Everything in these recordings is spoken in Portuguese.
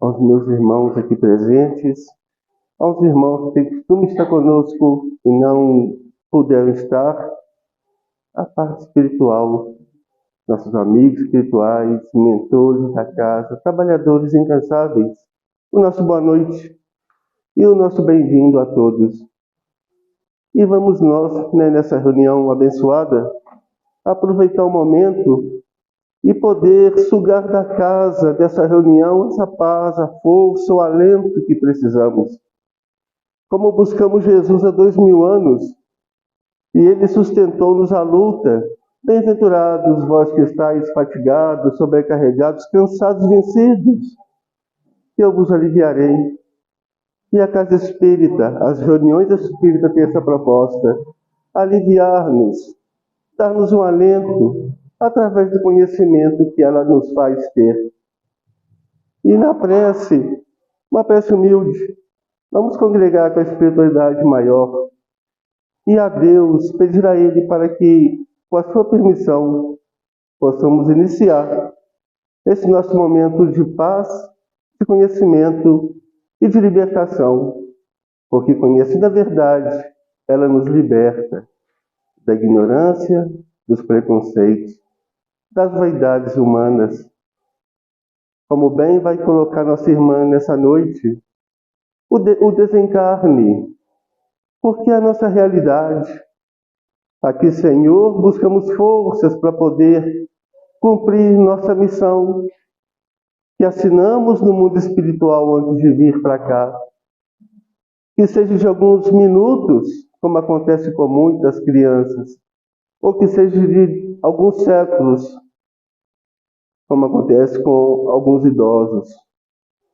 aos meus irmãos aqui presentes, aos irmãos que costumam estar conosco e não puderam estar, a parte espiritual, nossos amigos espirituais, mentores da casa, trabalhadores incansáveis, o nosso boa noite e o nosso bem-vindo a todos. E vamos nós, nessa reunião abençoada, aproveitar o momento e poder sugar da casa, dessa reunião, essa paz, a força, o alento que precisamos. Como buscamos Jesus há 2000 anos, e Ele sustentou-nos a luta. Bem-aventurados vós que estáis fatigados, sobrecarregados, cansados, vencidos, que eu vos aliviarei. E a casa espírita, as reuniões espíritas têm essa proposta, aliviar-nos, dar-nos um alento, através do conhecimento que ela nos faz ter. E na prece, uma prece humilde, vamos congregar com a espiritualidade maior e a Deus, pedir a Ele para que, com a sua permissão, possamos iniciar esse nosso momento de paz, de conhecimento e de libertação, porque conhecendo a verdade, ela nos liberta da ignorância, dos preconceitos, das vaidades humanas. Como bem vai colocar nossa irmã nessa noite, o desencarne, porque é a nossa realidade. Aqui, Senhor, buscamos forças para poder cumprir nossa missão, que assinamos no mundo espiritual antes de vir para cá. Que seja de alguns minutos, como acontece com muitas crianças, ou que seja de alguns séculos, como acontece com alguns idosos.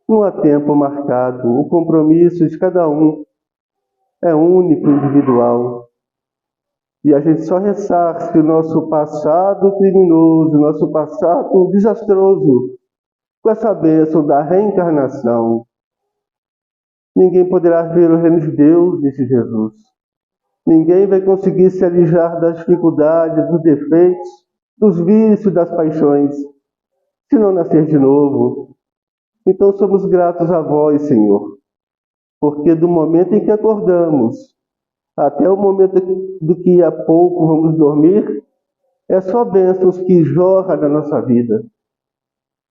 Não há tempo marcado, o compromisso de cada um é único, individual. E a gente só ressarce o nosso passado criminoso, o nosso passado desastroso, com essa bênção da reencarnação. Ninguém poderá ver o reino de Deus, disse Jesus. Ninguém vai conseguir se alijar das dificuldades, dos defeitos, dos vícios, das paixões, se não nascer de novo. Então somos gratos a vós, Senhor, porque do momento em que acordamos até o momento do que a pouco vamos dormir, é só bênçãos que jorram na nossa vida.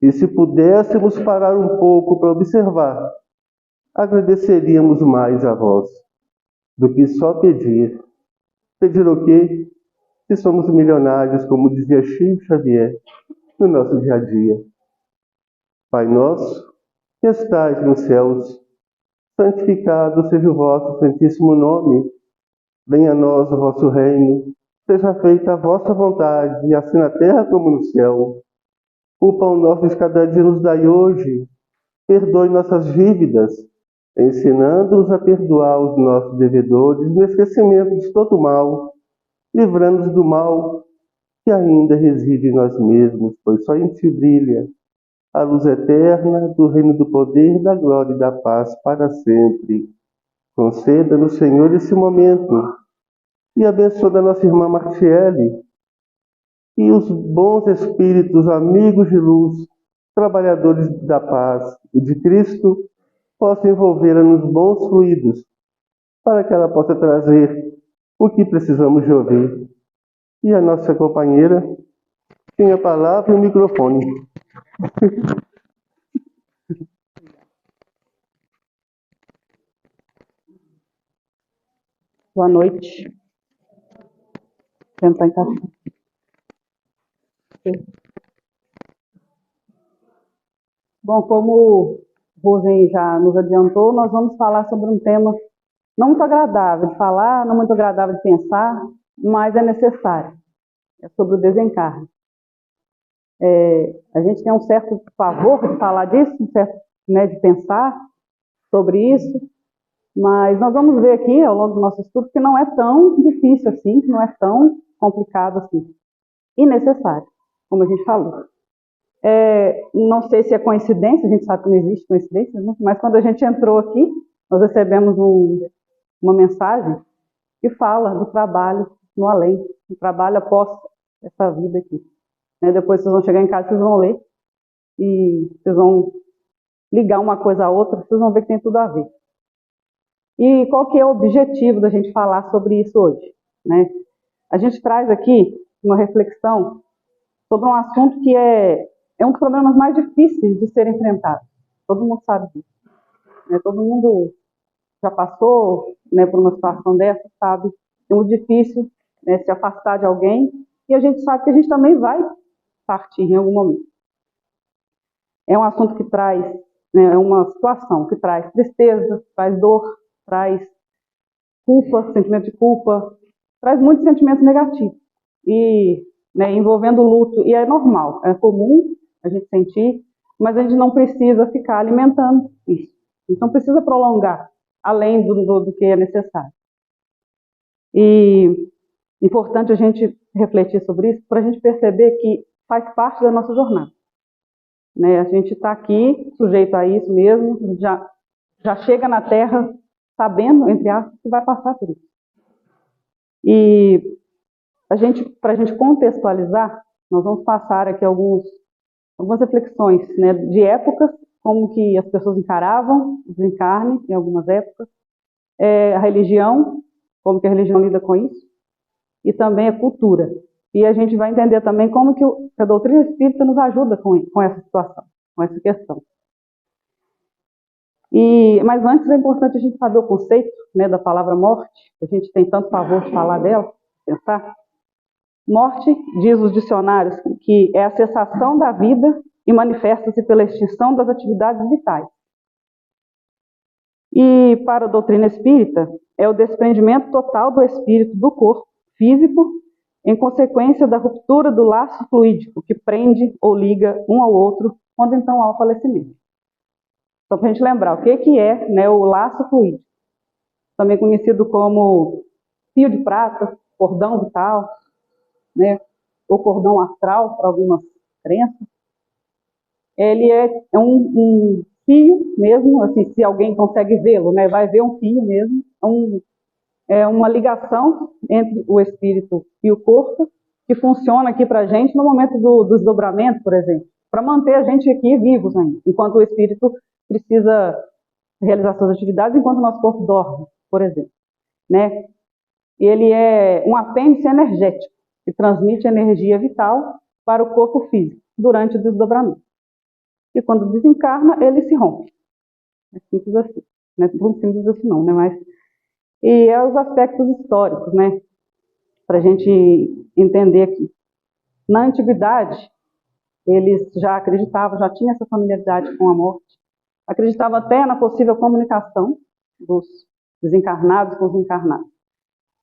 E se pudéssemos parar um pouco para observar, agradeceríamos mais a vós do que só pedir. Pedir o quê? Se somos milionários, como dizia Chico Xavier, no nosso dia a dia. Pai nosso, que estais nos céus, santificado seja o vosso santíssimo nome. Venha a nós o vosso reino, seja feita a vossa vontade, assim na terra como no céu. O pão nosso de cada dia nos dai hoje. Perdoe nossas dívidas, ensinando-nos a perdoar os nossos devedores, no esquecimento de todo mal, livrando-nos do mal que ainda reside em nós mesmos, pois só em ti brilha a luz eterna do reino do poder, da glória e da paz para sempre. Conceda-nos, Senhor, esse momento e abençoa a nossa irmã Martiele e os bons espíritos, amigos de luz, trabalhadores da paz e de Cristo, possam envolvê-la nos bons fluidos, para que ela possa trazer o que precisamos de ouvir. E a nossa companheira tem a palavra e o microfone. Boa noite. Tentar encaixar. Bom, como o Rosen já nos adiantou, nós vamos falar sobre um tema não muito agradável de falar, não muito agradável de pensar, mas é necessário. É sobre o desencarne. A gente tem um certo pavor de falar disso, um certo, de pensar sobre isso, mas nós vamos ver aqui, ao longo do nosso estudo, que não é tão difícil assim, que não é tão complicado assim, e necessário, como a gente falou. Não sei se é coincidência, a gente sabe que não existe coincidência, né? Mas quando a gente entrou aqui, nós recebemos uma mensagem que fala do trabalho no além, do trabalho após essa vida aqui. Depois vocês vão chegar em casa, vocês vão ler e vocês vão ligar uma coisa a outra, vocês vão ver que tem tudo a ver. E qual que é o objetivo da gente falar sobre isso hoje, né? A gente traz aqui uma reflexão sobre um assunto que é um dos problemas mais difíceis de ser enfrentado. Todo mundo sabe disso, né? Todo mundo já passou, né, por uma situação dessa, sabe? É muito difícil, né, se afastar de alguém, e a gente sabe que a gente também vai partir em algum momento. É um assunto que traz, né, é uma situação que traz tristeza, traz dor, traz culpa, sentimento de culpa, traz muitos sentimentos negativos. E, né, envolvendo o luto, e é normal, é comum a gente sentir, mas a gente não precisa ficar alimentando isso. A gente não precisa prolongar além do que é necessário. E importante a gente refletir sobre isso para a gente perceber que faz parte da nossa jornada, né? A gente está aqui sujeito a isso mesmo, já chega na Terra sabendo, entre aspas, que vai passar por isso. E para a gente contextualizar, nós vamos passar aqui algumas reflexões, né, de épocas, como que as pessoas encaravam o desencarne em algumas épocas, a religião, como que a religião lida com isso, e também a cultura. E a gente vai entender também como que a doutrina espírita nos ajuda com essa situação, com essa questão. Mas antes é importante a gente saber o conceito, né, da palavra morte, a gente tem tanto favor de falar dela, pensar. Morte, diz os dicionários, que é a cessação da vida e manifesta-se pela extinção das atividades vitais. E para a doutrina espírita, é o desprendimento total do espírito do corpo físico em consequência da ruptura do laço fluídico que prende ou liga um ao outro quando então há o falecimento. Só para a gente lembrar, o que é, né, o laço fluídico? Também conhecido como fio de prata, cordão vital, né, ou cordão astral, para algumas crenças. Ele é um fio mesmo, assim, se alguém consegue vê-lo, né, vai ver um fio mesmo, é uma ligação entre o espírito e o corpo, que funciona aqui para a gente no momento do desdobramento, por exemplo, para manter a gente aqui vivos ainda, enquanto o espírito precisa realizar suas atividades, enquanto o nosso corpo dorme, por exemplo, né? Ele é um apêndice energético, que transmite energia vital para o corpo físico durante o desdobramento. E quando desencarna, ele se rompe. É simples assim. Não é tão simples assim não, né? Mas, e é os aspectos históricos, né? Para a gente entender aqui. Na antiguidade, eles já acreditavam, já tinham essa familiaridade com a morte, acreditavam até na possível comunicação dos desencarnados com os encarnados.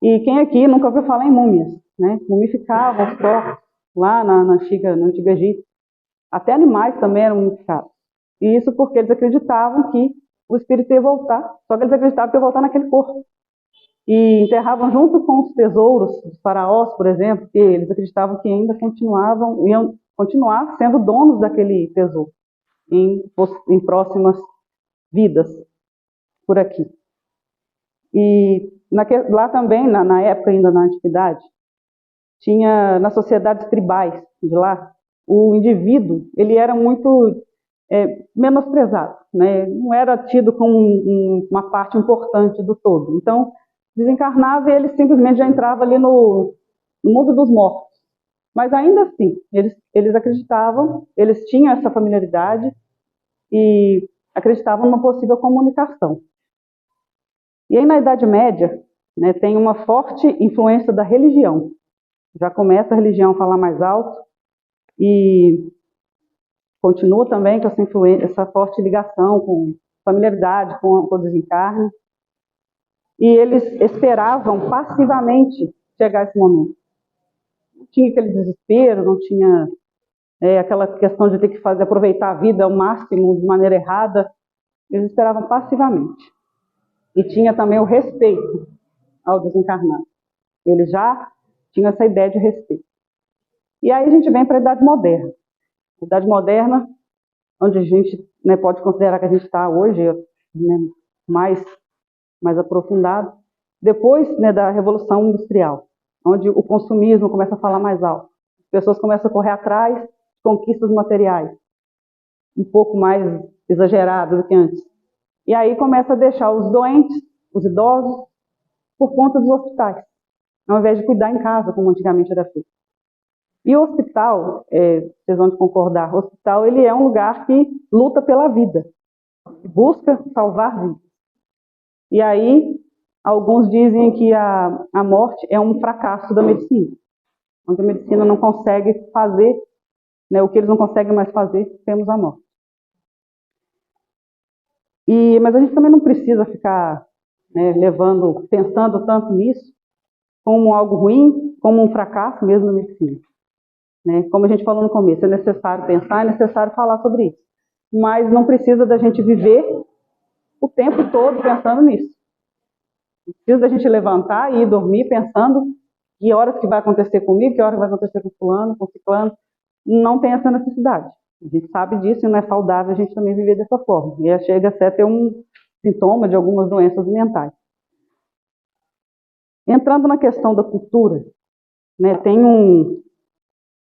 E quem aqui nunca ouviu falar em múmias, né? Mumificavam os corpos lá no Antigo Egito. Até animais também eram mumificados. E isso porque eles acreditavam que o espírito ia voltar, só que eles acreditavam que ia voltar naquele corpo. E enterravam junto com os tesouros dos faraós, por exemplo, que eles acreditavam que ainda iam continuar sendo donos daquele tesouro em próximas vidas por aqui. E lá também, na época ainda na antiguidade, tinha nas sociedades tribais de lá, o indivíduo ele era muito menosprezado, né? Não era tido como uma parte importante do todo. Então, desencarnava e ele simplesmente já entrava ali no mundo dos mortos. Mas ainda assim, eles acreditavam, eles tinham essa familiaridade e acreditavam numa possível comunicação. E aí na Idade Média, né, tem uma forte influência da religião. Já começa a religião a falar mais alto e continua também com essa influência, essa forte ligação, com familiaridade com o desencarne. E eles esperavam passivamente chegar esse momento. Não tinha aquele desespero, não tinha aquela questão de ter que aproveitar a vida ao máximo de maneira errada. Eles esperavam passivamente. E tinha também o respeito ao desencarnado. Eles já tinham essa ideia de respeito. E aí a gente vem para a Idade Moderna. A Idade Moderna, onde a gente, né, pode considerar que a gente está hoje, né, mais aprofundado, depois, né, da Revolução Industrial, onde o consumismo começa a falar mais alto. As pessoas começam a correr atrás de conquistas materiais, um pouco mais exagerada do que antes. E aí começa a deixar os doentes, os idosos, por conta dos hospitais, ao invés de cuidar em casa, como antigamente era feito. E o hospital, vocês vão concordar, o hospital ele é um lugar que luta pela vida, busca salvar vidas. E aí, alguns dizem que a morte é um fracasso da medicina, onde a medicina não consegue fazer, né, o que eles não conseguem mais fazer, temos a morte. Mas a gente também não precisa ficar, né, pensando tanto nisso, como algo ruim, como um fracasso mesmo na medicina. Né? Como a gente falou no começo, é necessário pensar, é necessário falar sobre isso. Mas não precisa da gente viver o tempo todo pensando nisso. Não precisa da gente levantar e ir dormir pensando que horas que vai acontecer comigo, que horas vai acontecer com fulano, com ciclano. Não tem essa necessidade. A gente sabe disso e não é saudável a gente também viver dessa forma. E chega até a ter um sintoma de algumas doenças mentais. Entrando na questão da cultura, né, tem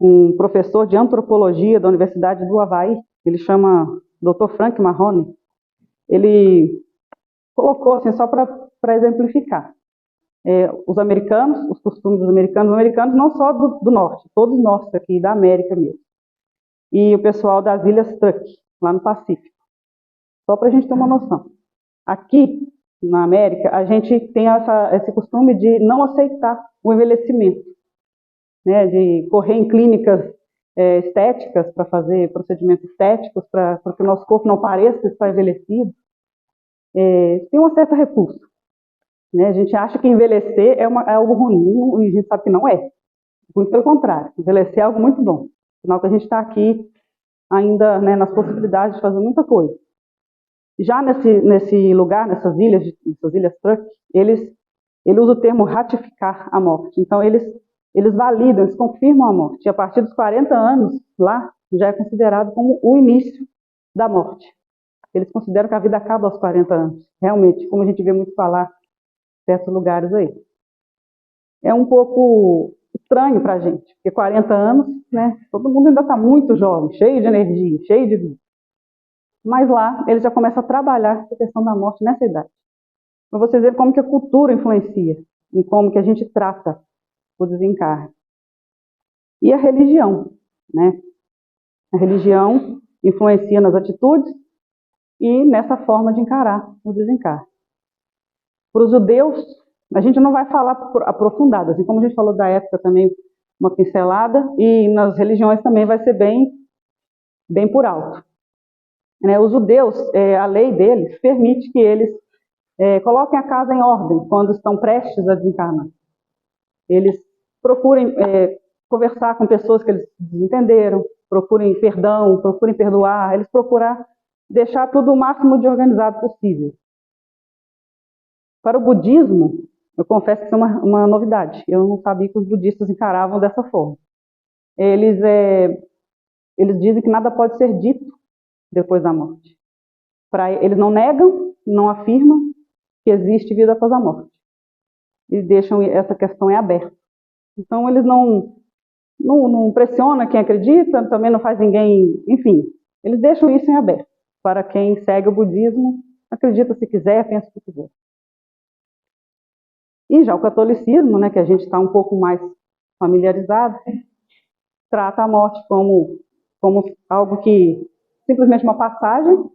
um professor de antropologia da Universidade do Havaí, ele chama Dr. Frank Mahoney, ele colocou, assim, só para exemplificar, os americanos, os costumes dos americanos não só do norte, todos nós aqui da América mesmo, e o pessoal das Ilhas Truk, lá no Pacífico, só para a gente ter uma noção. Aqui, na América, a gente tem esse costume de não aceitar o envelhecimento, né, de correr em clínicas estéticas para fazer procedimentos estéticos para que o nosso corpo não pareça estar envelhecido. Tem uma certa repulsa. Né? A gente acha que envelhecer é algo ruim e a gente sabe que não é. Muito pelo contrário, envelhecer é algo muito bom. Afinal que a gente está aqui ainda, né, nas possibilidades de fazer muita coisa. Já nesse lugar, nessas ilhas Truk, ele usa o termo ratificar a morte. Então eles validam, eles confirmam a morte. E a partir dos 40 anos, lá, já é considerado como o início da morte. Eles consideram que a vida acaba aos 40 anos. Realmente, como a gente vê muito falar em certos lugares aí. É um pouco estranho para a gente, porque 40 anos, né, todo mundo ainda está muito jovem, cheio de energia, cheio de vida. Mas lá, eles já começam a trabalhar essa questão da morte nessa idade. Para vocês verem como que a cultura influencia, em como que a gente trata o desencarne. E a religião, né? A religião influencia nas atitudes e nessa forma de encarar o desencarne. Para os judeus, a gente não vai falar aprofundado, assim como a gente falou da época também, uma pincelada, e nas religiões também vai ser bem por alto. Né? Os judeus, a lei deles permite que eles coloquem a casa em ordem quando estão prestes a desencarnar. Eles procurem conversar com pessoas que eles desentenderam, procurem perdão, procurem perdoar, eles procuram deixar tudo o máximo de organizado possível. Para o budismo, eu confesso que isso é uma novidade. Eu não sabia que os budistas encaravam dessa forma. Eles dizem que nada pode ser dito depois da morte. Eles não negam, não afirmam que existe vida após a morte. Eles deixam essa questão aberta. Então, eles não pressionam quem acredita, também não faz ninguém... Enfim, eles deixam isso em aberto. Para quem segue o budismo, acredita se quiser, pensa se quiser. E já o catolicismo, né, que a gente está um pouco mais familiarizado, trata a morte como algo que simplesmente uma passagem.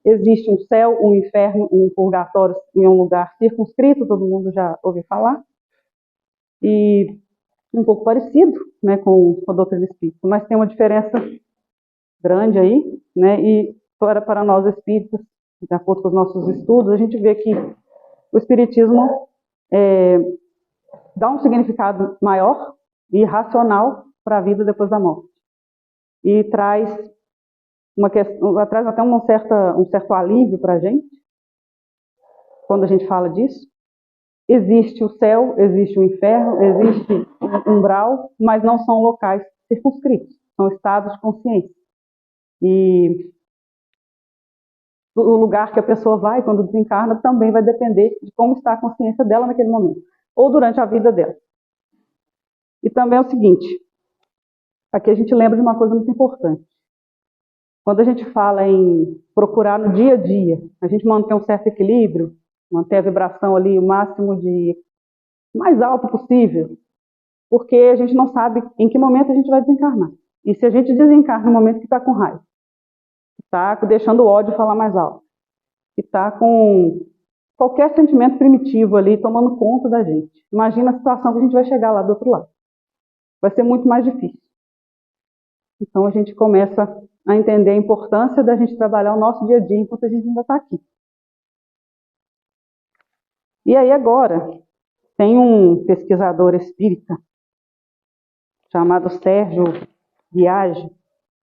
Existe um céu, um inferno, um purgatório em um lugar circunscrito, todo mundo já ouviu falar. E um pouco parecido, né, com a doutrina espírita, mas tem uma diferença grande aí, né, e para nós espíritas, de acordo com os nossos estudos, a gente vê que o espiritismo dá um significado maior e racional para a vida depois da morte. E traz até um certo alívio para a gente, quando a gente fala disso. Existe o céu, existe o inferno, existe um umbral, mas não são locais circunscritos, são estados de consciência. E o lugar que a pessoa vai quando desencarna também vai depender de como está a consciência dela naquele momento, ou durante a vida dela. E também é o seguinte, aqui a gente lembra de uma coisa muito importante. Quando a gente fala em procurar no dia a dia, a gente manter um certo equilíbrio, manter a vibração ali o máximo de mais alto possível, porque a gente não sabe em que momento a gente vai desencarnar. E se a gente desencarna no momento que está com raiva, que está deixando o ódio falar mais alto, que está com qualquer sentimento primitivo ali tomando conta da gente, imagina a situação que a gente vai chegar lá do outro lado. Vai ser muito mais difícil. Então a gente começa a entender a importância da gente trabalhar o nosso dia a dia enquanto a gente ainda está aqui. E aí agora, tem um pesquisador espírita chamado Sérgio Biagi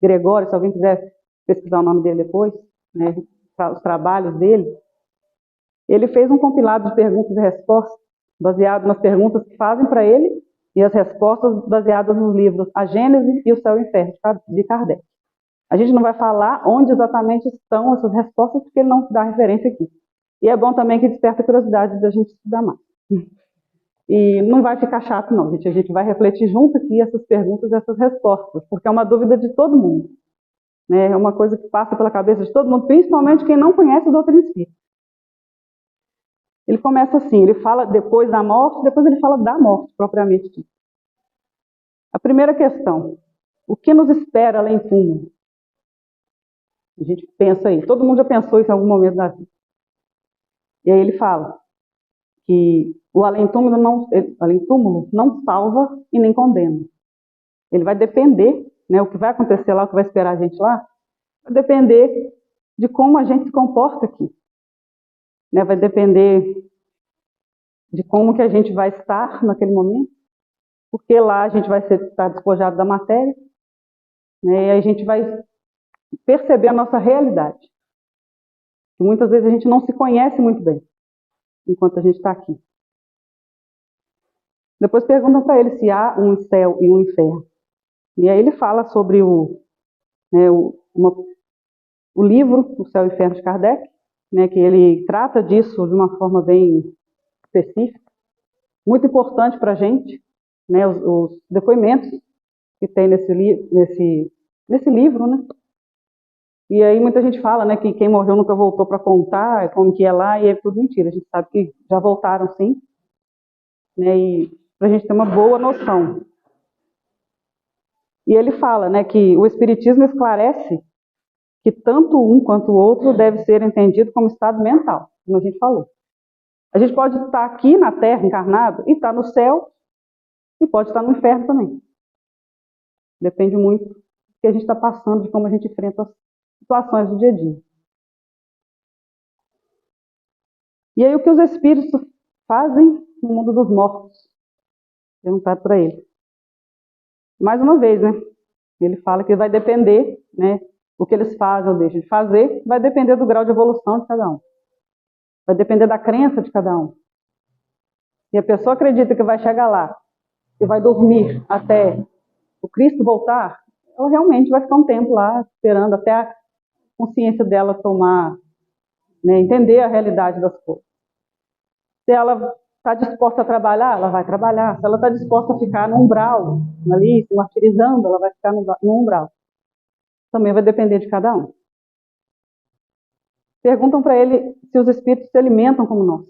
Gregório, se alguém quiser pesquisar o nome dele depois, né, os trabalhos dele, ele fez um compilado de perguntas e respostas, baseado nas perguntas que fazem para ele e as respostas baseadas nos livros A Gênese e o Céu e o Inferno, de Kardec. A gente não vai falar onde exatamente estão essas respostas, porque ele não dá referência aqui. E é bom também que desperta a curiosidade da gente estudar mais. E não vai ficar chato, não, gente. A gente vai refletir junto aqui essas perguntas e essas respostas, porque é uma dúvida de todo mundo. Né? É uma coisa que passa pela cabeça de todo mundo, principalmente quem não conhece o doutrina espírita. Ele começa assim, ele fala depois da morte, depois ele fala da morte, propriamente dita. A primeira questão, o que nos espera além do túmulo? A gente pensa aí, todo mundo já pensou isso em algum momento da vida. E aí ele fala que o além-túmulo não salva e nem condena. Ele vai depender, né, o que vai acontecer lá, o que vai esperar a gente lá, vai depender de como a gente se comporta aqui. Né, vai depender de como que a gente vai estar naquele momento, porque lá a gente vai estar despojado da matéria, né, e a gente vai perceber a nossa realidade. E muitas vezes a gente não se conhece muito bem enquanto a gente está aqui. Depois perguntam para ele se há um céu e um inferno. E aí ele fala sobre o livro O Céu e o Inferno de Kardec, né, que ele trata disso de uma forma bem específica, muito importante para a gente, né, os depoimentos que tem nesse livro, né? E aí muita gente fala, né, que quem morreu nunca voltou para contar como que é lá, e é tudo mentira. A gente sabe que já voltaram sim, né, e para a gente ter uma boa noção. E ele fala, né, que o Espiritismo esclarece que tanto um quanto o outro deve ser entendido como estado mental, como a gente falou. A gente pode estar aqui na Terra, encarnado, e estar no céu, e pode estar no inferno também. Depende muito do que a gente está passando, de como a gente enfrenta as situações do dia a dia. E aí o que os espíritos fazem no mundo dos mortos? Perguntado para ele. Mais uma vez, né? Ele fala que vai depender, né? O que eles fazem ou deixam de fazer, vai depender do grau de evolução de cada um. Vai depender da crença de cada um. Se a pessoa acredita que vai chegar lá e vai dormir até o Cristo voltar, ela realmente vai ficar um tempo lá esperando até a consciência dela tomar, né, entender a realidade das coisas. Se ela está disposta a trabalhar, ela vai trabalhar. Se ela está disposta a ficar no umbral, ali, se martirizando, ela vai ficar no umbral. Também vai depender de cada um. Perguntam para ele se os espíritos se alimentam como nós.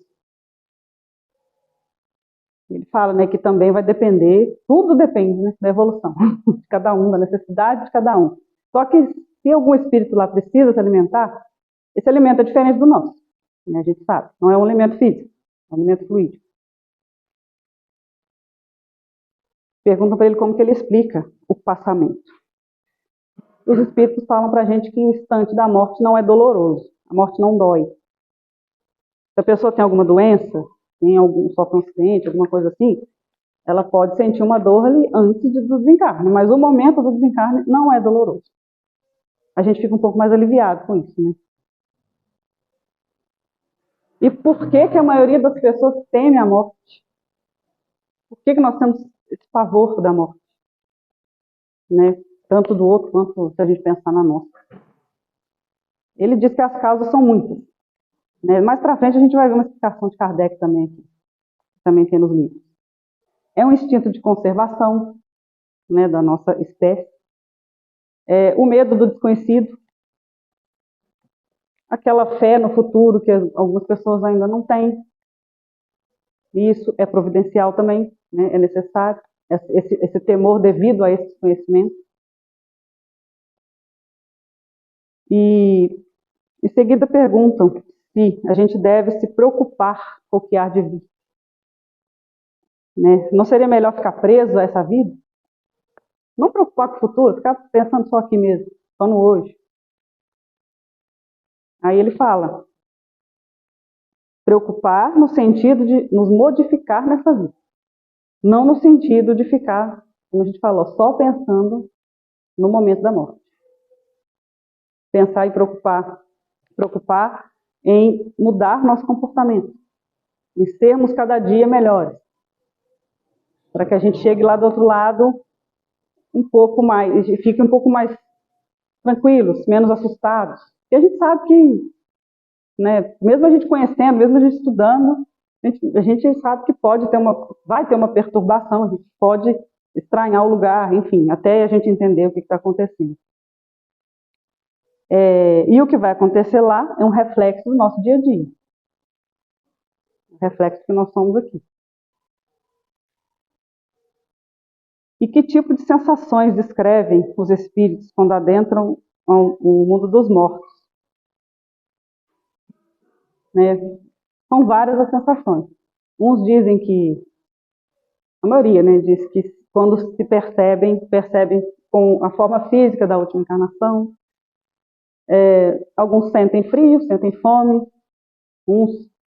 Ele fala, né, que também vai depender, tudo depende, né, da evolução de cada um, da necessidade de cada um. Só que se algum espírito lá precisa se alimentar, esse alimento é diferente do nosso, né, a gente sabe. Não é um alimento físico, é um alimento fluídico. Perguntam para ele como que ele explica o passamento. Os espíritos falam para a gente que o instante da morte não é doloroso, a morte não dói. Se a pessoa tem alguma doença, tem algum sofre um acidente, alguma coisa assim, ela pode sentir uma dor ali antes do desencarne, mas o momento do desencarne não é doloroso. A gente fica um pouco mais aliviado com isso, né? E por que que a maioria das pessoas teme a morte? Por que que nós temos esse pavor da morte? Né? Tanto do outro quanto se a gente pensar na nossa. Ele diz que as causas são muitas. Né? Mais para frente a gente vai ver uma explicação de Kardec também, que também tem nos livros. É um instinto de conservação, né, da nossa espécie. O medo do desconhecido, aquela fé no futuro que algumas pessoas ainda não têm. Isso é providencial também, né? É necessário, esse temor devido a esse conhecimento. E em seguida perguntam se a gente deve se preocupar com o que há de vir. Né? Não seria melhor ficar preso a essa vida? Não preocupar com o futuro, ficar pensando só aqui mesmo, só no hoje. Aí ele fala, preocupar no sentido de nos modificar nessa vida. Não no sentido de ficar, como a gente falou, só pensando no momento da morte. Pensar e preocupar em mudar nosso comportamento, em sermos cada dia melhores, para que a gente chegue lá do outro lado um pouco mais, fique um pouco mais tranquilos, menos assustados. E a gente sabe que, né, mesmo a gente conhecendo, mesmo a gente estudando, a gente sabe que vai ter uma perturbação, a gente pode estranhar o lugar, enfim, até a gente entender o que está acontecendo. E o que vai acontecer lá é um reflexo do nosso dia a dia. Um reflexo que nós somos aqui. E que tipo de sensações descrevem os espíritos quando adentram o mundo dos mortos? Né? São várias as sensações. Uns dizem que, a maioria, né, diz que quando se percebem com a forma física da última encarnação. Alguns sentem frio, sentem fome. Uns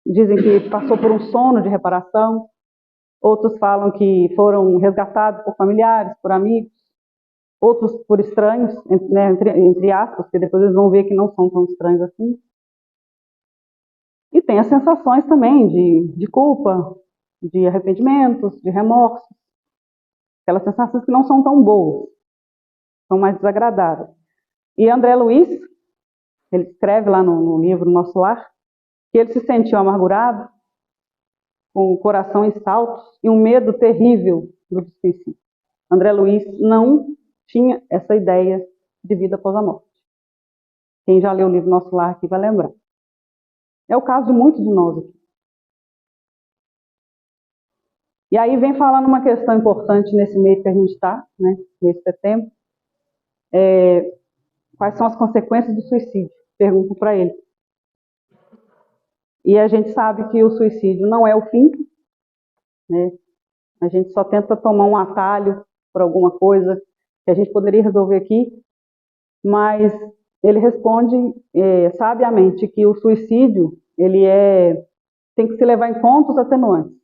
dizem que passou por um sono de reparação. Outros falam que foram resgatados por familiares, por amigos. Outros por estranhos, né, entre aspas, porque depois eles vão ver que não são tão estranhos assim. E tem as sensações também de culpa, de arrependimentos, de remorsos. Aquelas sensações que não são tão boas, são mais desagradáveis. E André Luiz, ele escreve lá no livro Nosso Lar, que ele se sentiu amargurado, com o coração em saltos e um medo terrível do desconhecido. André Luiz não tinha essa ideia de vida após a morte. Quem já leu o livro Nosso Lar aqui vai lembrar. É o caso de muitos de nós aqui. E aí vem falando uma questão importante nesse mês que a gente está, né, mês de setembro. Quais são as consequências do suicídio? Pergunto para ele. E a gente sabe que o suicídio não é o fim, né? A gente só tenta tomar um atalho por alguma coisa que a gente poderia resolver aqui, mas ele responde sabiamente que o suicídio tem que se levar em conta os atenuantes,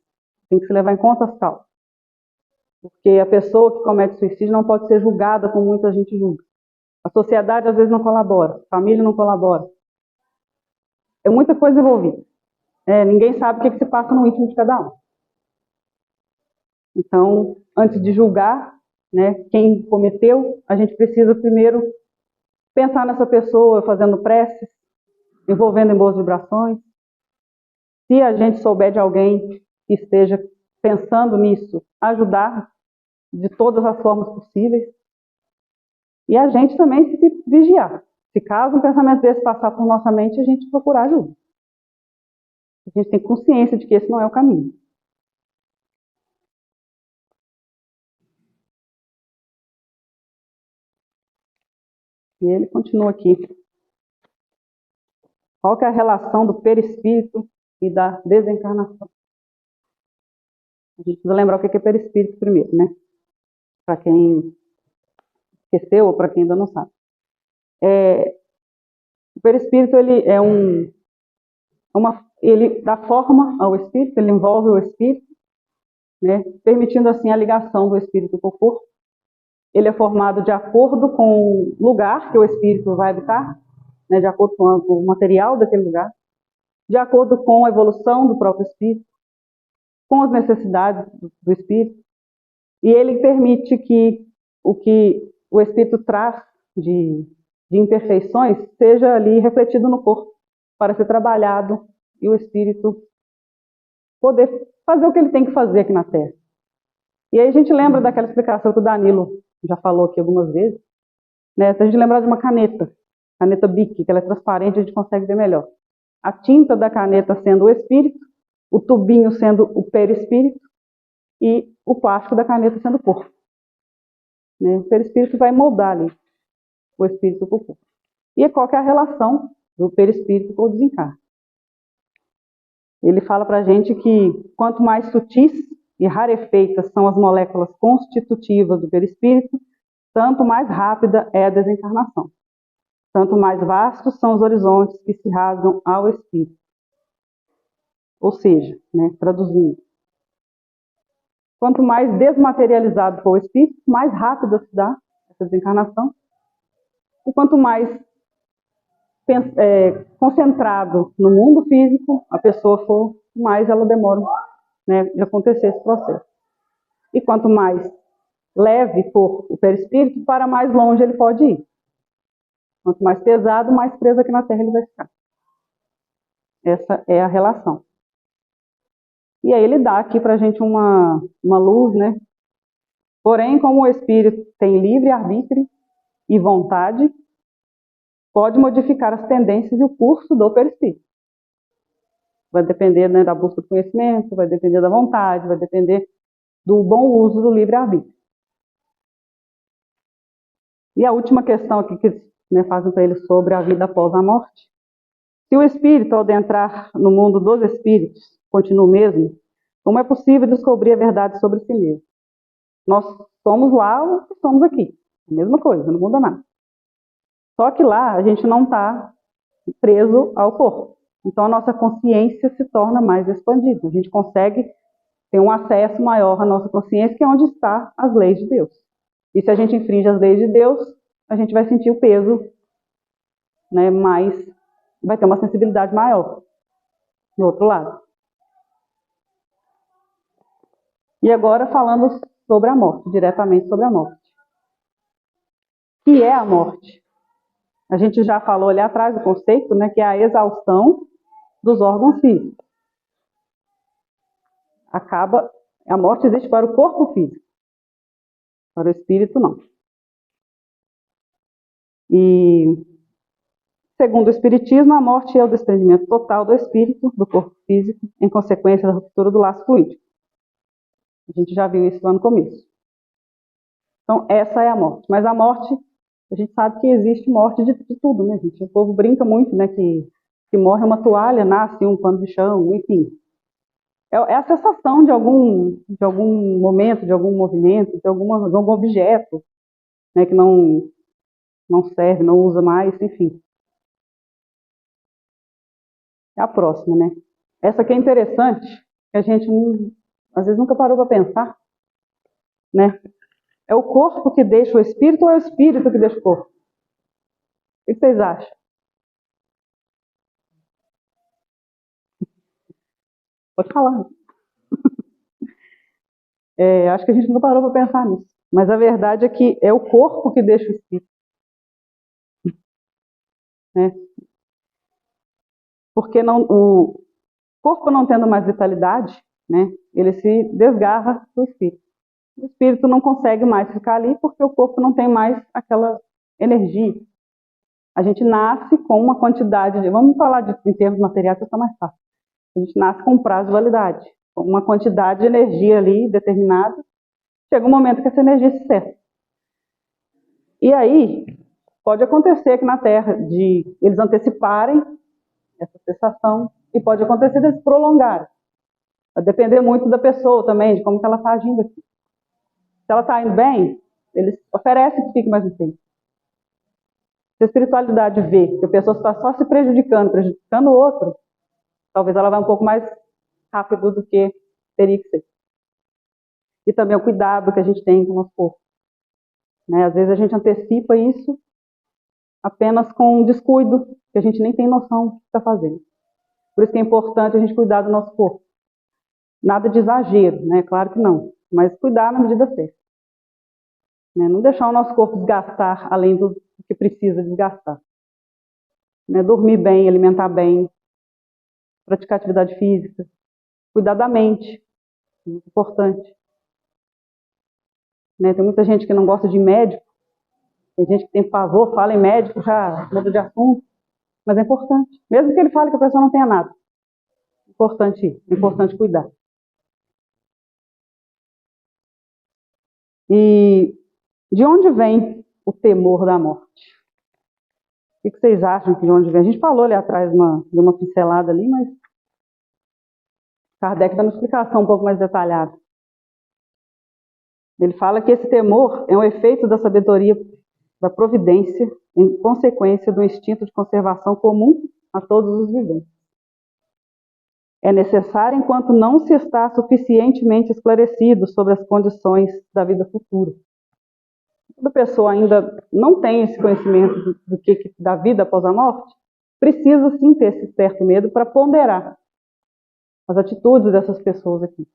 tem que se levar em conta as causas. Porque a pessoa que comete suicídio não pode ser julgada como muita gente julga. A sociedade às vezes não colabora, a família não colabora. É muita coisa envolvida. Ninguém sabe o que se passa no íntimo de cada um. Então, antes de julgar, né, quem cometeu, a gente precisa primeiro pensar nessa pessoa fazendo preces, envolvendo em boas vibrações. Se a gente souber de alguém que esteja pensando nisso, ajudar de todas as formas possíveis. E a gente também se vigiar. Se caso um pensamento desse passar por nossa mente, a gente procurar ajuda. A gente tem consciência de que esse não é o caminho. E ele continua aqui. Qual que é a relação do perispírito e da desencarnação? A gente precisa lembrar o que é perispírito primeiro, né? Para quem esqueceu ou para quem ainda não sabe. O perispírito ele ele dá forma ao espírito, ele envolve o espírito, né? Permitindo assim a ligação do espírito com o corpo. Ele é formado de acordo com o lugar que o espírito vai habitar, né? De acordo com o material daquele lugar, de acordo com a evolução do próprio espírito, com as necessidades do espírito, e ele permite que o espírito traz de imperfeições seja ali refletido no corpo, para ser trabalhado e o espírito poder fazer o que ele tem que fazer aqui na Terra. E aí a gente lembra daquela explicação que o Danilo já falou aqui algumas vezes, né? Se a gente lembrar de uma caneta, Caneta Bic, que ela é transparente, a gente consegue ver melhor. A tinta da caneta sendo o espírito, o tubinho sendo o perispírito e o plástico da caneta sendo o corpo. O perispírito vai moldar ali o espírito com o corpo. E qual que é a relação do perispírito com o desencarne? Ele fala para a gente que quanto mais sutis e rarefeitas são as moléculas constitutivas do perispírito, tanto mais rápida é a desencarnação. Tanto mais vastos são os horizontes que se rasgam ao espírito. Ou seja, traduzindo, quanto mais desmaterializado for o espírito, mais rápida se dá essa desencarnação. E quanto mais concentrado no mundo físico a pessoa for, mais ela demora de acontecer esse processo. E quanto mais leve for o perispírito, para mais longe ele pode ir. Quanto mais pesado, mais preso aqui na Terra ele vai ficar. Essa é a relação. E aí ele dá aqui para a gente uma luz, Porém, como o espírito tem livre arbítrio e vontade, pode modificar as tendências e o curso do perispírito. Vai depender da busca do conhecimento, vai depender da vontade, vai depender do bom uso do livre arbítrio. E a última questão aqui que fazem para ele sobre a vida após a morte. Se o espírito, ao adentrar no mundo dos espíritos, continua o mesmo, como é possível descobrir a verdade sobre si mesmo? Nós somos lá ou somos aqui. A mesma coisa, não muda nada. Só que lá a gente não está preso ao corpo. Então a nossa consciência se torna mais expandida. A gente consegue ter um acesso maior à nossa consciência, que é onde estão as leis de Deus. E se a gente infringe as leis de Deus, a gente vai sentir o peso, vai ter uma sensibilidade maior do outro lado. E agora falando sobre a morte, diretamente sobre a morte. O que é a morte? A gente já falou ali atrás do conceito, que é a exaustão dos órgãos físicos. A morte existe para o corpo físico, para o espírito não. E, segundo o espiritismo, a morte é o desprendimento total do espírito, do corpo físico, em consequência da ruptura do laço fluídico. A gente já viu isso lá no começo. Então, essa é a morte. Mas a morte, a gente sabe que existe morte de tudo, gente? O povo brinca muito, que morre uma toalha, nasce um pano de chão, enfim. É a sensação de algum momento, de algum movimento, de algum objeto, que não serve, não usa mais, enfim. É a próxima, Essa aqui é interessante, que a gente às vezes nunca parou para pensar, É o corpo que deixa o espírito ou é o espírito que deixa o corpo? O que vocês acham? Pode falar. Acho que a gente nunca parou para pensar nisso. Mas a verdade é que é o corpo que deixa o espírito. Porque o corpo não tendo mais vitalidade, ele se desgarra do espírito. O espírito não consegue mais ficar ali porque o corpo não tem mais aquela energia. A gente nasce com uma quantidade vamos falar em termos materiais, que está mais fácil. A gente nasce com um prazo de validade, com uma quantidade de energia ali determinada. Chega um momento que essa energia se cessa. E aí, pode acontecer que na Terra de eles anteciparem essa cessação e pode acontecer de eles prolongarem. Vai depender muito da pessoa também, de como que ela está agindo aqui. Se ela está indo bem, eles oferecem que fique mais um tempo. Se a espiritualidade vê que a pessoa está só se prejudicando o outro, talvez ela vá um pouco mais rápido do que teria que ser. E também o cuidado que a gente tem com o nosso corpo. Às vezes a gente antecipa isso apenas com um descuido, que a gente nem tem noção do que está fazendo. Por isso que é importante a gente cuidar do nosso corpo. Nada de exagero, claro que não, mas cuidar na medida certa. Não deixar o nosso corpo desgastar além do que precisa desgastar. Dormir bem, alimentar bem, praticar atividade física, cuidar da mente, muito importante. Tem muita gente que não gosta de médico, Tem gente que tem pavor, fala em médico, já muda de assunto. Mas é importante. Mesmo que ele fale que a pessoa não tenha nada. É importante cuidar. E de onde vem o temor da morte? O que vocês acham que de onde vem? A gente falou ali atrás de uma pincelada ali, mas Kardec dá uma explicação um pouco mais detalhada. Ele fala que esse temor é um efeito da sabedoria da providência em consequência do instinto de conservação comum a todos os viventes. É necessário enquanto não se está suficientemente esclarecido sobre as condições da vida futura. Quando a pessoa ainda não tem esse conhecimento da vida após a morte, precisa sim ter esse certo medo para ponderar as atitudes dessas pessoas aqui.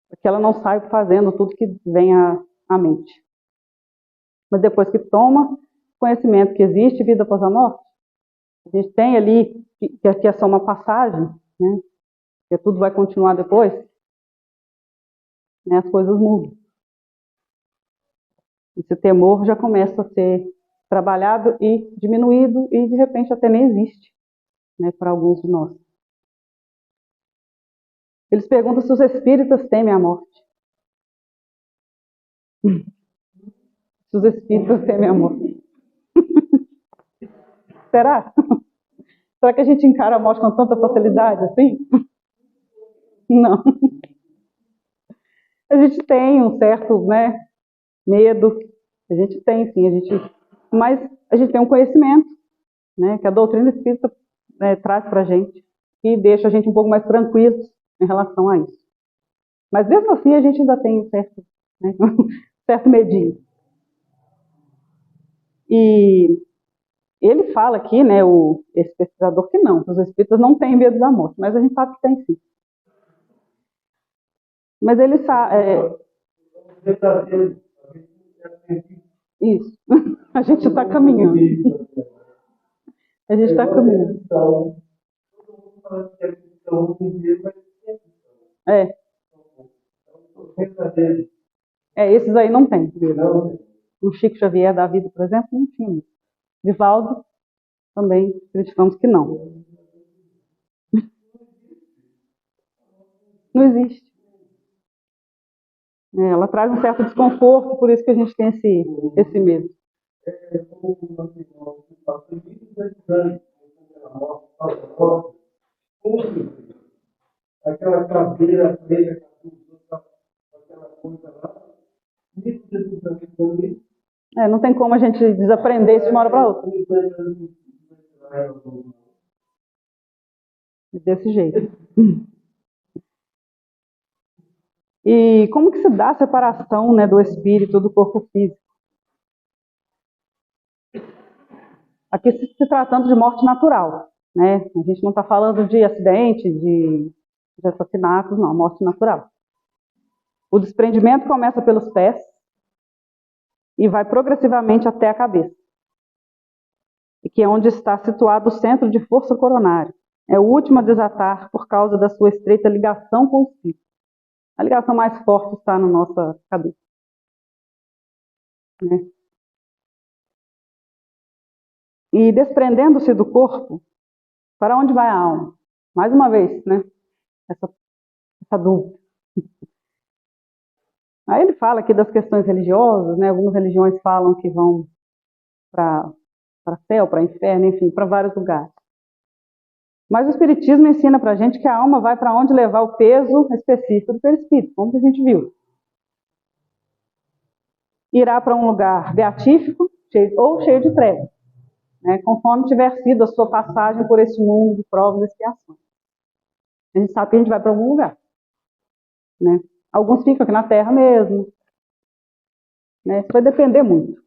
Para que ela não saia fazendo tudo que vem à mente. Mas depois que toma conhecimento que existe vida após a morte, a gente tem ali que aqui é só uma passagem, né? Que tudo vai continuar depois, né? As coisas mudam. Esse temor já começa a ser trabalhado e diminuído e de repente até nem existe, né, para alguns de nós. Eles perguntam se os espíritas temem a morte. Se os espíritas temem a morte. Será? Será que a gente encara a morte com tanta facilidade assim? Não. A gente tem um certo, né, medo. A gente tem, sim. Mas a gente tem um conhecimento, né, que a doutrina espírita, né, traz para a gente e deixa a gente um pouco mais tranquilos em relação a isso. Mas mesmo assim a gente ainda tem um certo, né, certo medinho. E ele fala aqui, né, esse pesquisador, que não, os espíritas não têm medo da morte, mas a gente sabe que tem sim. Mas ele sabe... Isso. A gente está caminhando. A gente está caminhando. Esses aí não tem. O Chico Xavier da vida, por exemplo, não tinha medo. Divaldo, também acreditamos que não. Não existe. Ela traz um certo desconforto, por isso que a gente tem esse medo. Aquela cadeira preta, aquela coisa lá, não tem como a gente desaprender isso de uma hora para outra. Desse jeito. E como que se dá a separação, né, do espírito do corpo físico? Aqui se tratando de morte natural, né? A gente não está falando de acidente, de assassinatos, não, morte natural. O desprendimento começa pelos pés e vai progressivamente até a cabeça, e que é onde está situado o centro de força coronária. É o último a desatar por causa da sua estreita ligação com o espírito. A ligação mais forte está na nossa cabeça, né? E desprendendo-se do corpo, para onde vai a alma? Mais uma vez, né? Essa dúvida. Aí ele fala aqui das questões religiosas, né? Algumas religiões falam que vão para céu, para inferno, enfim, para vários lugares. Mas o Espiritismo ensina para a gente que a alma vai para onde levar o peso específico do perispírito, como a gente viu. Irá para um lugar beatífico ou cheio de trevas, né, conforme tiver sido a sua passagem por esse mundo de provas e expiações. A gente sabe que a gente vai para algum lugar, né? Alguns ficam aqui na Terra mesmo, né? Isso vai depender muito.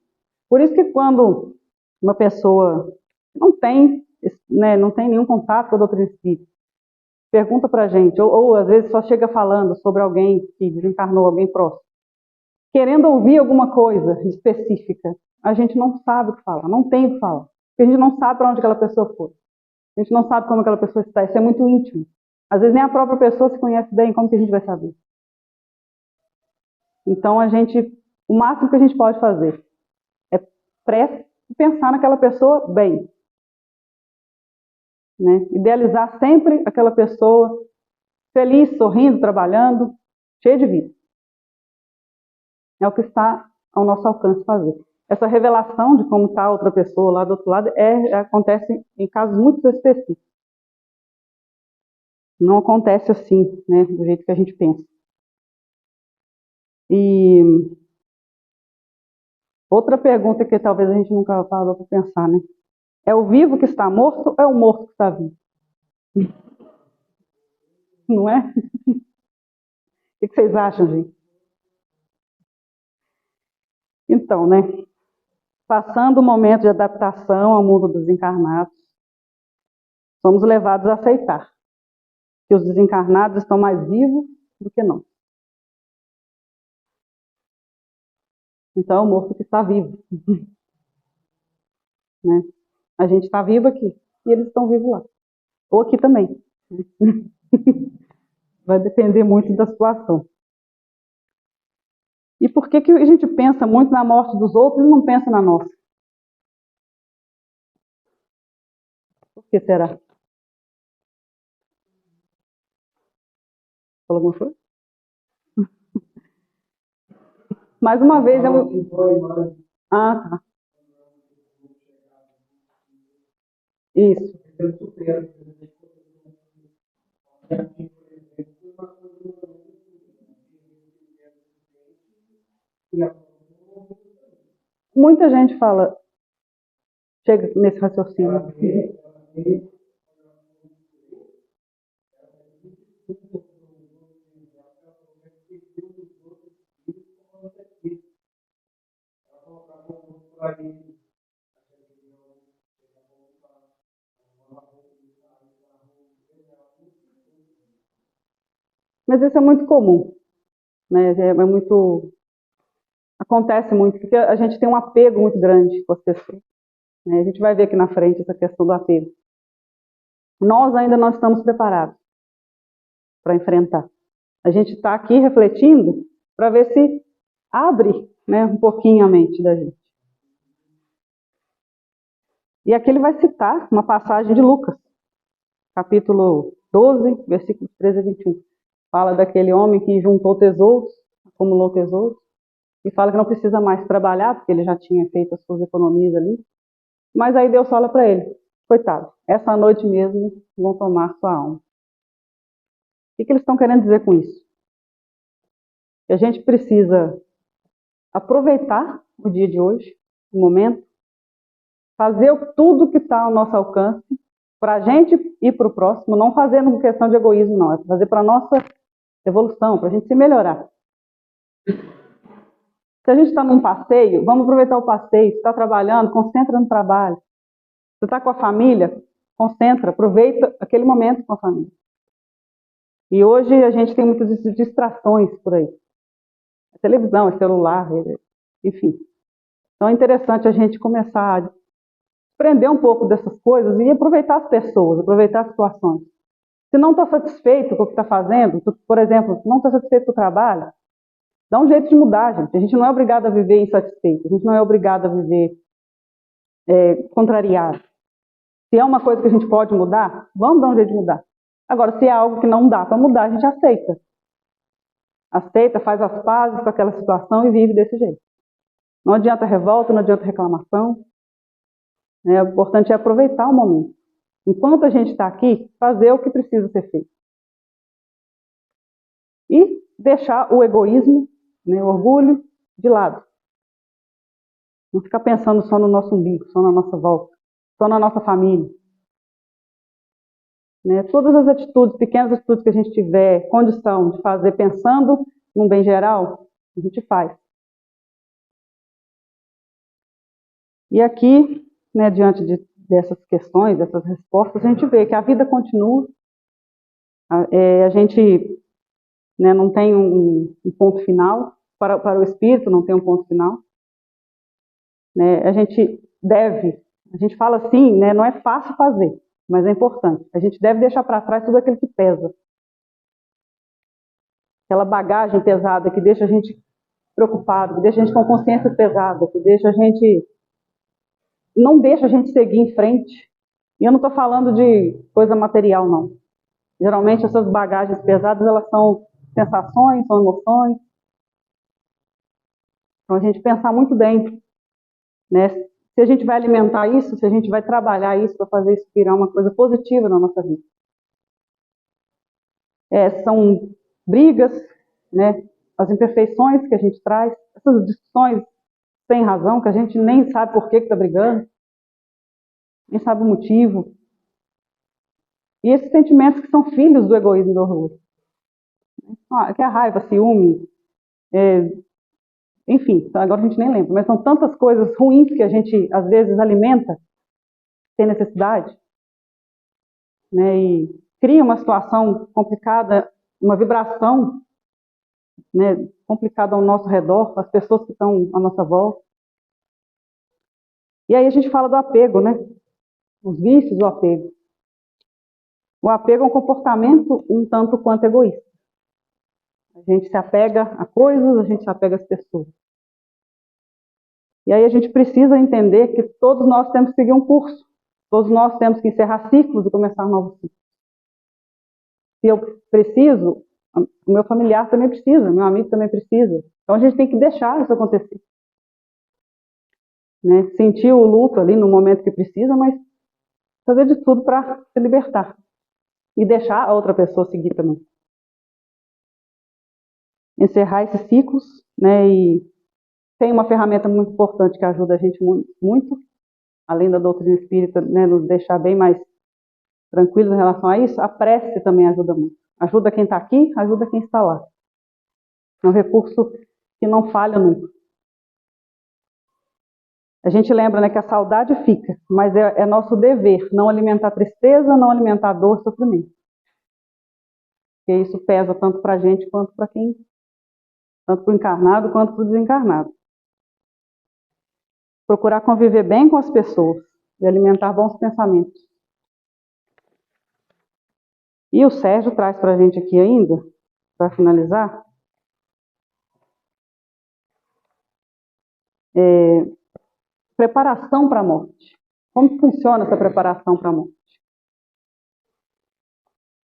Por isso que quando uma pessoa não tem, né, não tem nenhum contato com a doutrina espírita, pergunta para a gente, ou às vezes só chega falando sobre alguém que desencarnou, alguém próximo, querendo ouvir alguma coisa específica, a gente não sabe o que falar, não tem o que falar. Porque a gente não sabe para onde aquela pessoa foi. A gente não sabe como aquela pessoa está. Isso é muito íntimo. Às vezes nem a própria pessoa se conhece bem, como que a gente vai saber? Então o máximo que a gente pode fazer é prece e pensar naquela pessoa bem. Né? Idealizar sempre aquela pessoa feliz, sorrindo, trabalhando, cheia de vida. É o que está ao nosso alcance fazer. Essa revelação de como está a outra pessoa lá do outro lado acontece em casos muito específicos. Não acontece assim, né, do jeito que a gente pensa. E outra pergunta que talvez a gente nunca parou para pensar, né? É o vivo que está morto ou é o morto que está vivo? Não é? O que vocês acham, gente? Então, né? Passando o momento de adaptação ao mundo dos encarnados, somos levados a aceitar que os desencarnados estão mais vivos do que nós. Então, é o morto que está vivo. Né? A gente está vivo aqui e eles estão vivos lá. Ou aqui também. Vai depender muito da situação. E por que a gente pensa muito na morte dos outros e não pensa na nossa? Por que será? Falou alguma coisa? Mais uma vez, Ah, tá. Isso. Muita gente fala, chega nesse raciocínio. Mas isso é muito comum, né? Acontece muito, porque a gente tem um apego muito grande com as pessoas. Né? A gente vai ver aqui na frente essa questão do apego. Nós ainda não estamos preparados para enfrentar. A gente está aqui refletindo para ver se abre, né, um pouquinho a mente da gente. E aqui ele vai citar uma passagem de Lucas, capítulo 12, versículos 13 a 21. Fala daquele homem que juntou tesouros, acumulou tesouros, e fala que não precisa mais trabalhar, porque ele já tinha feito as suas economias ali. Mas aí Deus fala para ele, coitado, essa noite mesmo vão tomar sua alma. O que eles estão querendo dizer com isso? Que a gente precisa aproveitar o dia de hoje, o momento, fazer tudo que está ao nosso alcance, para a gente ir para o próximo, não fazendo com questão de egoísmo, não, é fazer para a nossa evolução, para a gente se melhorar. Se a gente está num passeio, vamos aproveitar o passeio. Se está trabalhando, concentra no trabalho. Se está com a família, concentra, aproveita aquele momento com a família. E hoje a gente tem muitas distrações por aí. É televisão, é celular, enfim. Então é interessante a gente começar a aprender um pouco dessas coisas e aproveitar as pessoas, aproveitar as situações. Se não está satisfeito com o que está fazendo, por exemplo, se não está satisfeito com o trabalho, dá um jeito de mudar, gente. A gente não é obrigado a viver insatisfeito, a gente não é obrigado a viver contrariado. Se é uma coisa que a gente pode mudar, vamos dar um jeito de mudar. Agora, se é algo que não dá para mudar, a gente aceita. Aceita, faz as pazes com aquela situação e vive desse jeito. Não adianta revolta, não adianta reclamação. O importante é aproveitar o momento. Enquanto a gente está aqui, fazer o que precisa ser feito. E deixar o egoísmo, o orgulho, de lado. Não ficar pensando só no nosso umbigo, só na nossa volta, só na nossa família. Todas as atitudes, pequenas atitudes que a gente tiver condição de fazer pensando num bem geral, a gente faz. E aqui, diante dessas questões, dessas respostas, a gente vê que a vida continua. A gente não tem um ponto final, para o espírito não tem um ponto final. A gente fala assim, não é fácil fazer, mas é importante. A gente deve deixar para trás tudo aquilo que pesa. Aquela bagagem pesada que deixa a gente preocupado, que deixa a gente com consciência pesada, que deixa a gente não deixa a gente seguir em frente. E eu não estou falando de coisa material, não. Geralmente essas bagagens pesadas, elas são sensações, são emoções. Então a gente pensar muito bem, né? Se a gente vai alimentar isso, se a gente vai trabalhar isso para fazer isso virar uma coisa positiva na nossa vida. São brigas, né? As imperfeições que a gente traz, essas discussões sem razão, que a gente nem sabe por que está brigando, nem sabe o motivo. E esses sentimentos que são filhos do egoísmo e do orgulho. Que é a raiva, ciúme, enfim, agora a gente nem lembra, mas são tantas coisas ruins que a gente às vezes alimenta sem necessidade, né? E cria uma situação complicada, uma vibração, né, complicada ao nosso redor, as pessoas que estão à nossa volta. E aí a gente fala do apego, né? Os vícios do apego. O apego é um comportamento um tanto quanto egoísta. A gente se apega a coisas, a gente se apega às pessoas. E aí a gente precisa entender que todos nós temos que seguir um curso. Todos nós temos que encerrar ciclos e começar novos ciclos. Se eu preciso, o meu familiar também precisa, meu amigo também precisa. Então a gente tem que deixar isso acontecer. Né? Sentir o luto ali no momento que precisa, mas fazer de tudo para se libertar. E deixar a outra pessoa seguir também. Encerrar esses ciclos, né? E tem uma ferramenta muito importante que ajuda a gente muito, além da doutrina espírita, né, nos deixar bem mais tranquilos em relação a isso. A prece também ajuda muito. Ajuda quem está aqui, ajuda quem está lá. É um recurso que não falha nunca. A gente lembra, né, que a saudade fica, mas é nosso dever não alimentar tristeza, não alimentar dor e sofrimento. Porque isso pesa tanto para a gente quanto para quem, tanto para o encarnado quanto para o desencarnado. Procurar conviver bem com as pessoas e alimentar bons pensamentos. E o Sérgio traz para a gente aqui ainda, para finalizar, preparação para a morte. Como funciona essa preparação para a morte?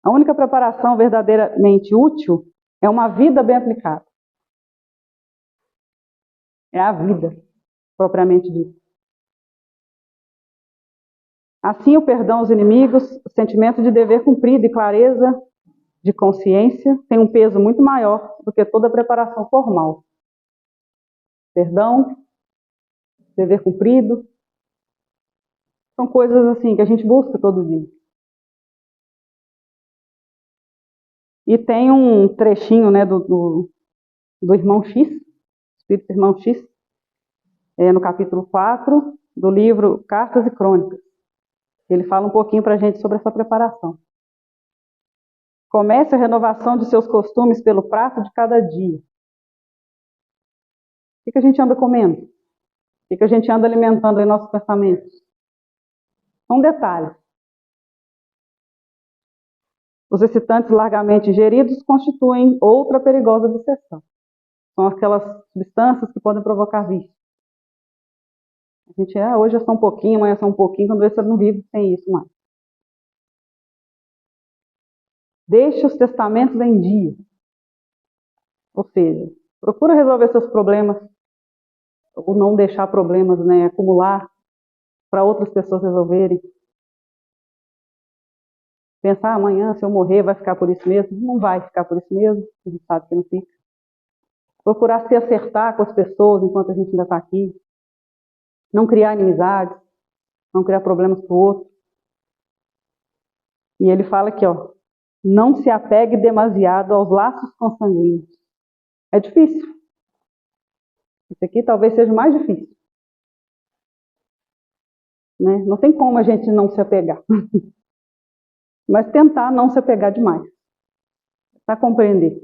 A única preparação verdadeiramente útil é uma vida bem aplicada. É a vida, propriamente dita. Assim, o perdão aos inimigos, o sentimento de dever cumprido e clareza de consciência tem um peso muito maior do que toda a preparação formal. Perdão, dever cumprido, são coisas assim que a gente busca todo dia. E tem um trechinho, né, do Irmão X, Espírito Irmão X, no capítulo 4 do livro Cartas e Crônicas. Ele fala um pouquinho para a gente sobre essa preparação. Comece a renovação de seus costumes pelo prato de cada dia. O que a gente anda comendo? O que a gente anda alimentando em nossos pensamentos? Um detalhe. Os excitantes largamente ingeridos constituem outra perigosa obsessão. São aquelas substâncias que podem provocar vício. A gente, hoje é só um pouquinho, amanhã é só um pouquinho, quando vê você não vive sem isso mais. Deixe os testamentos em dia. Ou seja, procura resolver seus problemas, ou não deixar problemas, né, acumular para outras pessoas resolverem. Pensar, amanhã, se eu morrer, vai ficar por isso mesmo? Não vai ficar por isso mesmo, a gente sabe que não fica. Procurar se acertar com as pessoas enquanto a gente ainda está aqui. Não criar inimizades, não criar problemas para o outro. E ele fala aqui, não se apegue demasiado aos laços consanguíneos. É difícil. Isso aqui talvez seja o mais difícil. Né? Não tem como a gente não se apegar. Mas tentar não se apegar demais. Para compreender.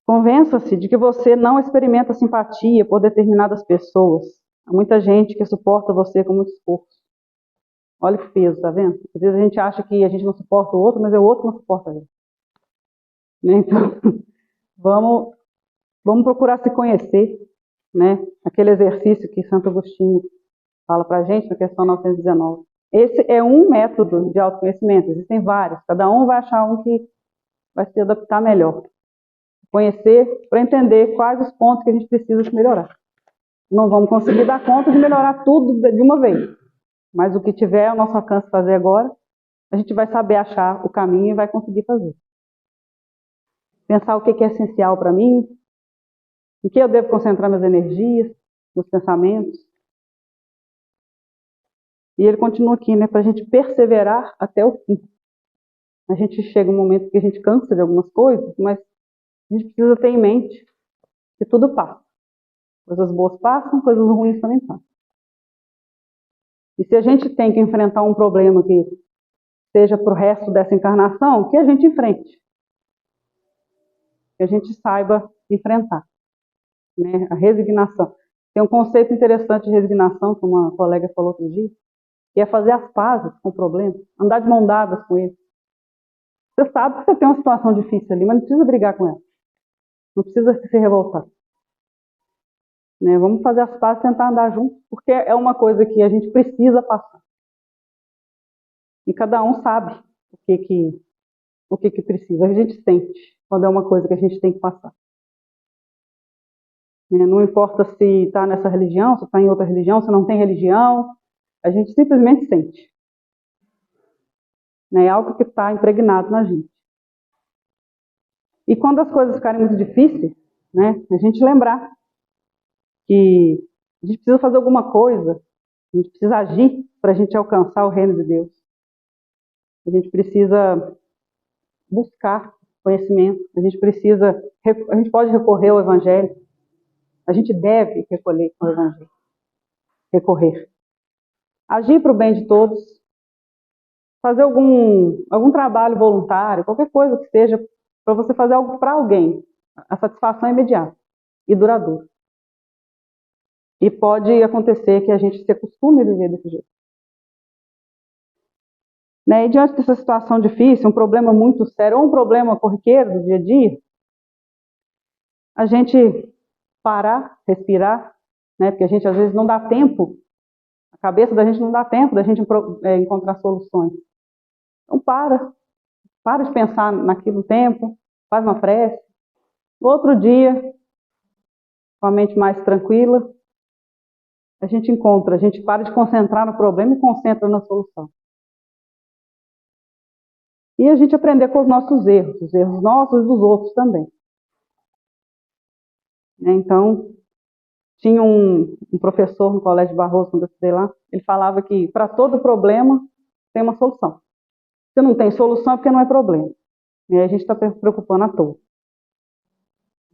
Convença-se de que você não experimenta simpatia por determinadas pessoas. Há muita gente que suporta você com muito esforço. Olha que peso, tá vendo? Às vezes a gente acha que a gente não suporta o outro, mas é o outro que não suporta a gente. Então, vamos procurar se conhecer, né? Aquele exercício que Santo Agostinho fala para a gente na questão 919. Esse é um método de autoconhecimento, existem vários, cada um vai achar um que vai se adaptar melhor. Conhecer para entender quais os pontos que a gente precisa melhorar. Não vamos conseguir dar conta de melhorar tudo de uma vez, mas o que tiver ao nosso alcance fazer agora, a gente vai saber achar o caminho e vai conseguir fazer. Pensar o que é essencial para mim, em que eu devo concentrar minhas energias, meus pensamentos. E ele continua aqui, né, para a gente perseverar até o fim. A gente chega um momento que a gente cansa de algumas coisas, mas a gente precisa ter em mente que tudo passa. Coisas boas passam, coisas ruins também passam. E se a gente tem que enfrentar um problema que seja para o resto dessa encarnação, que a gente enfrente. Que a gente saiba enfrentar. Né? A resignação. Tem um conceito interessante de resignação, que uma colega falou outro dia, que é fazer as pazes com o problema, andar de mão dadas com ele. Você sabe que você tem uma situação difícil ali, mas não precisa brigar com ela. Não precisa se revoltar. Né? Vamos fazer as pazes e tentar andar juntos, porque é uma coisa que a gente precisa passar. E cada um sabe o que precisa. A gente sente quando é uma coisa que a gente tem que passar. Não importa se está nessa religião, se está em outra religião, se não tem religião, a gente simplesmente sente. É algo que está impregnado na gente. E quando as coisas ficarem muito difíceis, né, a gente lembrar que a gente precisa fazer alguma coisa, a gente precisa agir para a gente alcançar o reino de Deus. A gente precisa buscar conhecimento, a gente pode recorrer ao Evangelho, a gente deve recolher ao Evangelho, recorrer. Agir para o bem de todos, fazer algum trabalho voluntário, qualquer coisa que seja, para você fazer algo para alguém, a satisfação é imediata e duradoura. E pode acontecer que a gente se acostume a viver desse jeito. Né? E diante dessa situação difícil, um problema muito sério, ou um problema corriqueiro do dia a dia, a gente parar, respirar, né? Porque a gente às vezes não dá tempo, a cabeça da gente não dá tempo da gente encontrar soluções. Então para de pensar naquilo tempo, faz uma prece. No outro dia, com a mente mais tranquila, a gente para de concentrar no problema e concentra na solução. E a gente aprender com os nossos erros, os erros nossos e dos outros também. Então, tinha um professor no Colégio Barroso, quando eu estudei lá, ele falava que para todo problema tem uma solução. Se não tem solução é porque não é problema. E aí a gente está preocupando à toa.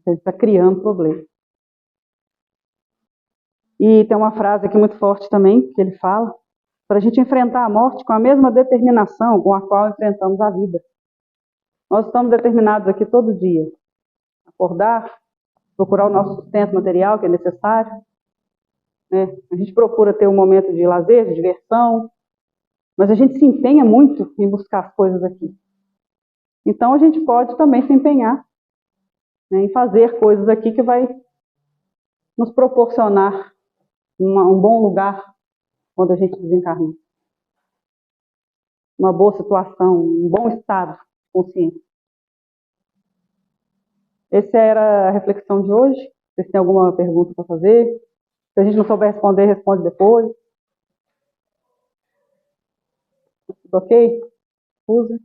A gente está criando problema. E tem uma frase aqui muito forte também, que ele fala, para a gente enfrentar a morte com a mesma determinação com a qual enfrentamos a vida. Nós estamos determinados aqui todo dia. Acordar, procurar o nosso sustento material, que é necessário. Né? A gente procura ter um momento de lazer, de diversão, mas a gente se empenha muito em buscar as coisas aqui. Então a gente pode também se empenhar, né, em fazer coisas aqui que vai nos proporcionar um bom lugar quando a gente desencarnar. Uma boa situação, um bom estado de consciência. Essa era a reflexão de hoje. Vocês têm alguma pergunta para fazer? Se a gente não souber responder, responde depois. Tudo ok? Usa.